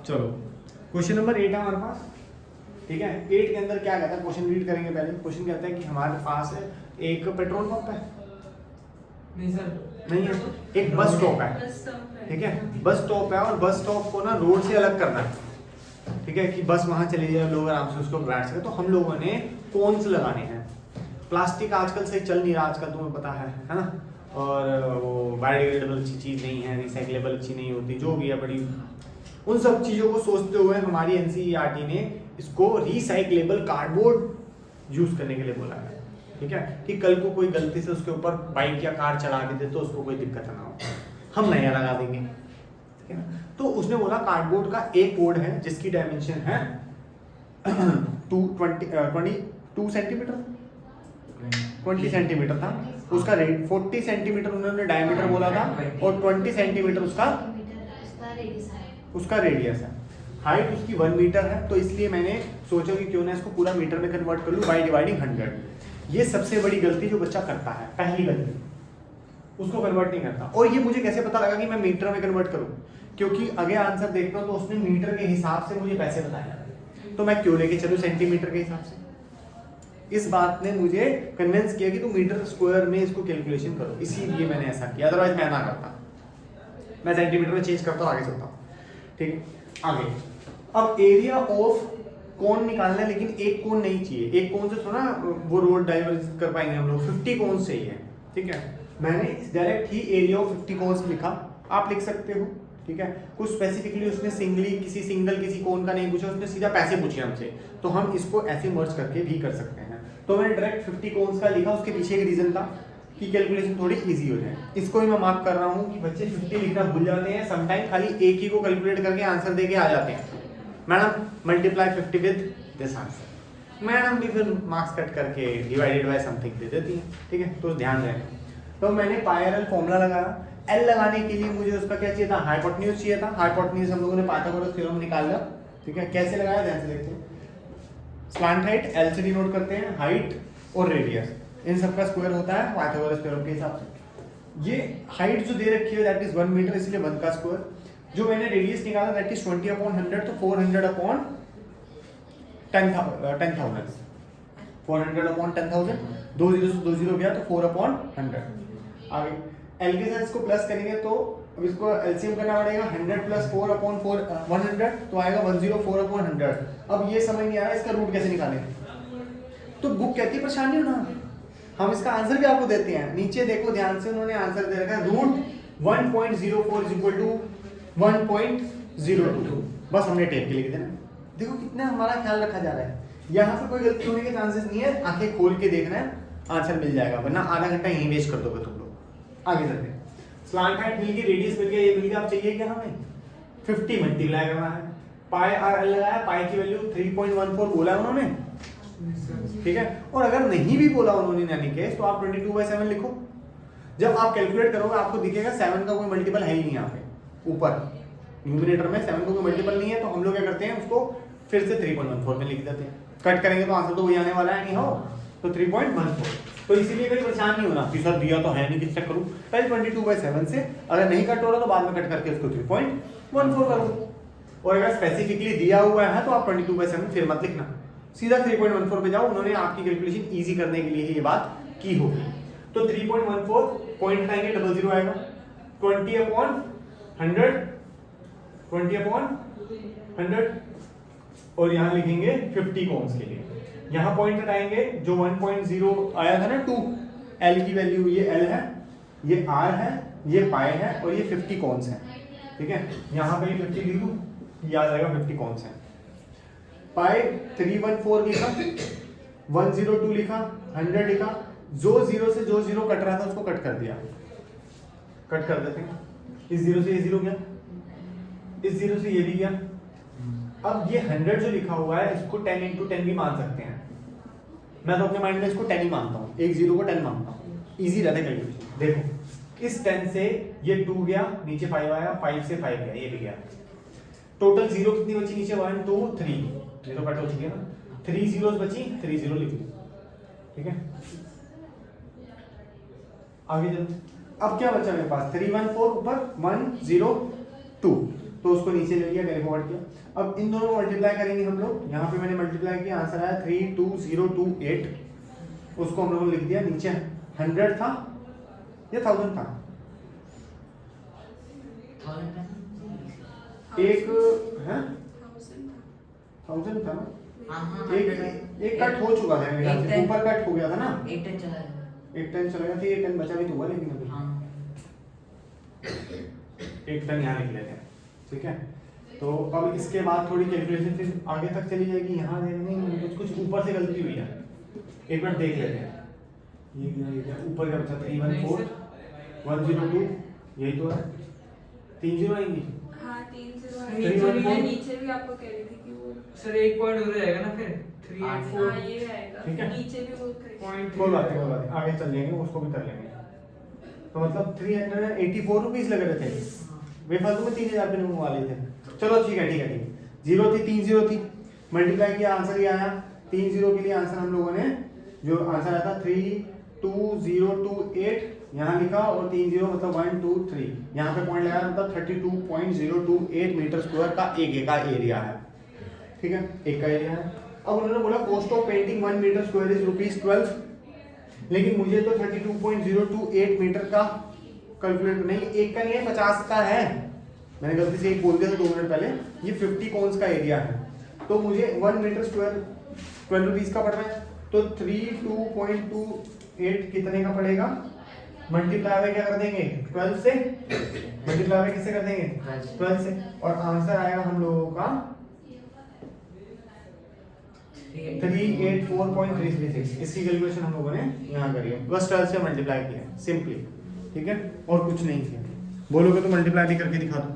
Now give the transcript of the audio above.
चलो question number 8 है हमारे पास, ठीक है। 8 के अंदर क्या कहता है, क्वेश्चन रीड करेंगे पहले। क्वेश्चन कहता है कि हमारे पास एक पेट्रोल पंप है, नहीं सर, नहीं है, एक बस स्टॉप है, ठीक है। बस स्टॉप है और बस स्टॉप को ना रोड से अलग करना है, ठीक है, कि बस वहां चली जाए, लोग आराम से उसको बैठ सके। तो हम लोगों ने कोन्स लगाने हैं। प्लास्टिक आजकल सही चल नहीं रहा, आजकल तुम्हें पता है ना। और वो बायोडिग्रेडेबल अच्छी चीज़ नहीं है, रिसाइकलेबल अच्छी नहीं होती, जो भी है बड़ी। उन सब चीज़ों को सोचते हुए हमारी एनसीईआरटी ने इसको रिसाइकलेबल कार्डबोर्ड यूज़ करने के लिए बोला है, ठीक है, कि कल को कोई गलती से उसके ऊपर बाइक या कार चढ़ा के दे तो उसको कोई दिक्कत ना हो, हम नया लगा देंगे, ठीक है ना। तो उसने बोला कार्डबोर्ड का एक बोर्ड है जिसकी डायमेंशन है 22 सेंटीमीटर, 20 सेंटीमीटर था उसका रेट, 40 सेंटीमीटर उन्होंने डायमीटर बोला था और 20 सेंटीमीटर उसका रेडियस है। हाइट उसकी 1 मीटर है, तो इसलिए मैंने सोचा कि क्यों ना इसको पूरा मीटर में कन्वर्ट कर लूँ बाई डिवाइडिंग 100। ये सबसे बड़ी गलती जो बच्चा करता है, पहली गलती, उसको कन्वर्ट नहीं करता। और ये मुझे कैसे पता लगा कि मैं मीटर में कन्वर्ट करूँ, क्योंकि अगर आंसर देखता हूँ तो उसने मीटर के हिसाब से मुझे पैसे बताया, तो मैं क्यों लेके चलूँ सेंटीमीटर के हिसाब से। इस बात ने मुझे कन्विंस किया कि तुम मीटर स्क्वायर में इसको कैलकुलेशन करो, इसीलिए मैंने ऐसा किया, अदरवाइज मैं ना करता, मैं सेंटीमीटर में चेंज करता हूँ, आगे चलता हूँ, ठीक है। आगे अब एरिया ऑफ कोन निकालना है, लेकिन एक कोन नहीं चाहिए, एक कोन से थोड़ा वो रोड डाइवर्ज कर पाएंगे हम लोग, 50 कोन चाहिए, ठीक है। मैंने डायरेक्ट ही एरिया ऑफ 50 कोन्स लिखा, आप लिख सकते हो, ठीक है। कुछ स्पेसिफिकली उसने किसी कोन का नहीं पूछा, उसने सीधा पैसे पूछे हमसे, तो हम इसको ऐसे मर्ज करके भी कर सकते हैं। तो मैंने डायरेक्ट 50 कोन्स का लिखा, उसके पीछे एक रीजन था कि कैलकुलेशन थोड़ी इजी हो जाए। इसको ही मैं मार्क कर रहा हूँ कि बच्चे 50 लिखना भूल जाते हैं, समटाइम खाली एक ही को कैलकुलेट करके आंसर देके आ जाते हैं, madam multiply 50 with this answer. Madam भी फिर मार्क्स कट करके डिवाइडेड बाय समथिंग दे देती है, ठीक है, तो ध्यान रहे। तो मैंने पायरल फॉर्मूला लगाया, एल लगाने के लिए मुझे उसका क्या चाहिए था, हाइपोटेन्यूज चाहिए था। हाइपोटेन्यूज हम लोगों ने पाइथागोरस थ्योरम निकाल लिया, ठीक है। कैसे लगाया ध्यान से देखते हैं। स्लैंट हाइट एल से डिनोट करते हैं, हाइट और रेडियस, इन सबका स्क्वायर होता है पाइथागोरस थ्योरम के हिसाब से। ये हाइट जो दे रखी है दैट इज 1 मीटर, इसलिए 1 का स्क्वायर। जो मैंने रेडियस निकाला दैट इज 20/100, तो 400/10,000, 400/10,000, 2 0 से 2 0 गया तो 4/100। आगे एल के साथ इसको प्लस करेंगे तो अब इसको एलसीएम करना पड़ेगा, 100 + 4/100 तो आएगा 104/100। अब ये समझ नहीं आ रहा इसका रूट कैसे निकालें, तो बुक कहती है परेशान नहीं होना, हम इसका आंसर भी आपको देते हैं। नीचे देखो ध्यान से, उन्होंने आंसर दे रखा है √1.04 = 1.02, बस हमने टेप के लिख देना। देखो कितना हमारा ख्याल रखा जा रहा है, यहाँ पे कोई गलती होने के चांसेस नहीं है, आंखें खोल के देखना है, आंसर मिल जाएगा, वरना आधा घंटा यहीं वेस्ट कर दोगे तुम लोग। आगे चलते हैं, स्लैंट हाइट मिल गई, रेडियस मिल गया, ये मिल गया। अब चाहिए क्या हमें, 50 मल्टीप्लाई करना है। पाई आर एल लगाया, पाई की वैल्यू 3.14 बोला उन्होंने, ठीक है। और अगर नहीं भी बोला उन्होंने यानी केस, तो आप 22/7 लिखो। जब आप कैलकुलेट करोगे आपको दिखेगा 7 का कोई मल्टीपल है ही नहीं यहाँ पे, ऊपर न्यूमरेटर में 7 का कोई मल्टीपल नहीं है, तो हम लोग क्या करते हैं उसको फिर से 3.14 में लिख देते हैं। कट करेंगे तो आंसर तो वही आने वाला है, नहीं हो तो 3.14। तो इसीलिए कोई परेशान नहीं होना कि सर दिया तो है नहीं, किससे करूँ, पहले 22/7 से, अगर नहीं कट हो रहा तो बाद में कट करके उसको 3.14 करो। और अगर स्पेसिफिकली दिया हुआ है तो आप 22/7 फिर मत लिखना, सीधा 3.14 पे जाओ। उन्होंने आपकी कैलकुलेशन इजी करने के लिए ये बात की होगी। तो 3.14 पॉइंट हटाएंगे, 00 आएगा, 20/100, 20/100, और यहाँ लिखेंगे 50 कोन्स के लिए। यहाँ पॉइंट हटाएंगे, जो 1.0 आया था ना 2, एल की वैल्यू, ये एल है, ये आर है, ये पाई है, और ये 50 कोन्स है, ठीक है। यहाँ पे 50 लिख दूँ, याद आएगा 50 कोन्स है। पाई 314 लिखा, 102 लिखा, 100 लिखा, जो 0 से जो 0 कट रहा था उसको कट कर दिया, कट कर देते हैं। इस 0 से ये 0 गया, इस 0 से ये भी गया। अब ये 100 जो लिखा हुआ है इसको 10 × 10 भी मान सकते हैं, मैं तो अपने माइंड में इसको 10 ही मानता हूँ, एक 0 को 10 मानता हूँ, इजी रहता है कैलकुलेशन। देखो इस 10 से ये 2 गया, नीचे 5 आया, 5 से 5 गया, ये भी गया, टोटल 0 कितनी बची नीचे, 1 2 3, 0 कट हो चुकी है ना, 3 zeros बची, 3 0 लिख ली, ठीक है। आगे चलो, अब क्या बचा मेरे पास, 314 ऊपर 102, तो उसको नीचे ले लिया, कैरी फॉरवर्ड किया। अब इन दोनों को मल्टीप्लाई करेंगे हम लोग। यहाँ पे मैंने मल्टीप्लाई किया, आंसर आया 32028। उसको हम लोगों ने लिख दिया नीचे। 100 था या 1000 था? एक है 1000 था ना? एक कट हो चुका था मेरे ख्याल से, ऊपर कट हो गया था ना, एक टन चला गया। एक टन चला गया था, ये टन बचा भी तो हुआ लेकिन अभी हाँ एक टन यहाँ लिख लेते हैं, ठीक है। तो अब इसके बाद थोड़ी कैलकुलेशन फिर आगे तक चली जाएगी। यहाँ नहीं कुछ ऊपर से गलती हुई है, एक बार देख लेते हैं। ये क्या ऊपर का बचा 314102, यही तो है। 3 0 आएंगी। हाँ 3 0 3 है। 1 4 नीचे भी आपको कह रही थी कि वो सर 1 पॉइंट हो जाएगा ना फिर 384 हाँ ये आएगा, ठीक है। नीचे भी वो करेक्ट। पॉइंट कोई बात नहीं, आगे चल जाएंगे, उसको भी कर लेंगे। तो मतलब 384 रुपीज लग रहे थे, बेफालतू में 3000 रुपये मंगवा लिए थे। चलो ठीक है, ठीक है, ठीक है। 0 थी, 3 0 थी, मल्टीप्लाई किया, आंसर ये आया। 3 0 के लिए आंसर हम लोगों ने जो आंसर आया था 32028 यहाँ लिखा, और 3 0 मतलब 1 2 3 यहाँ पे पॉइंट लगाया, मतलब 32.028 मीटर स्क्वायर का एक का एरिया है, ठीक है, एक का एरिया है। अब उन्होंने बोला cost of painting 1 meter square is ₹12, लेकिन मुझे तो 32.028 मीटर का कैलकुलेट नहीं, एक का नहीं है, 50 का है। मैंने गलती से एक बोल दिया था 2 मिनट पहले। ये 50 कॉन्स का एरिया है, तो मुझे 1 मीटर स्क्वायर 12 रुपीज का पड़ रहा है। तो 32.28 कितने का पड़ेगा? मल्टीप्लाई में क्या कर देंगे 12 से, मल्टीप्लाई में किससे कर देंगे 12 से, और आंसर आएगा हम लोगों का 384.336। इसकी कैलकुलेशन हम लोगों ने यहाँ करी है, बस 12 से मल्टीप्लाई किया है सिंपली, ठीक है, और कुछ नहीं किया। बोलोगे तो मल्टीप्लाई भी करके दिखा दूँ।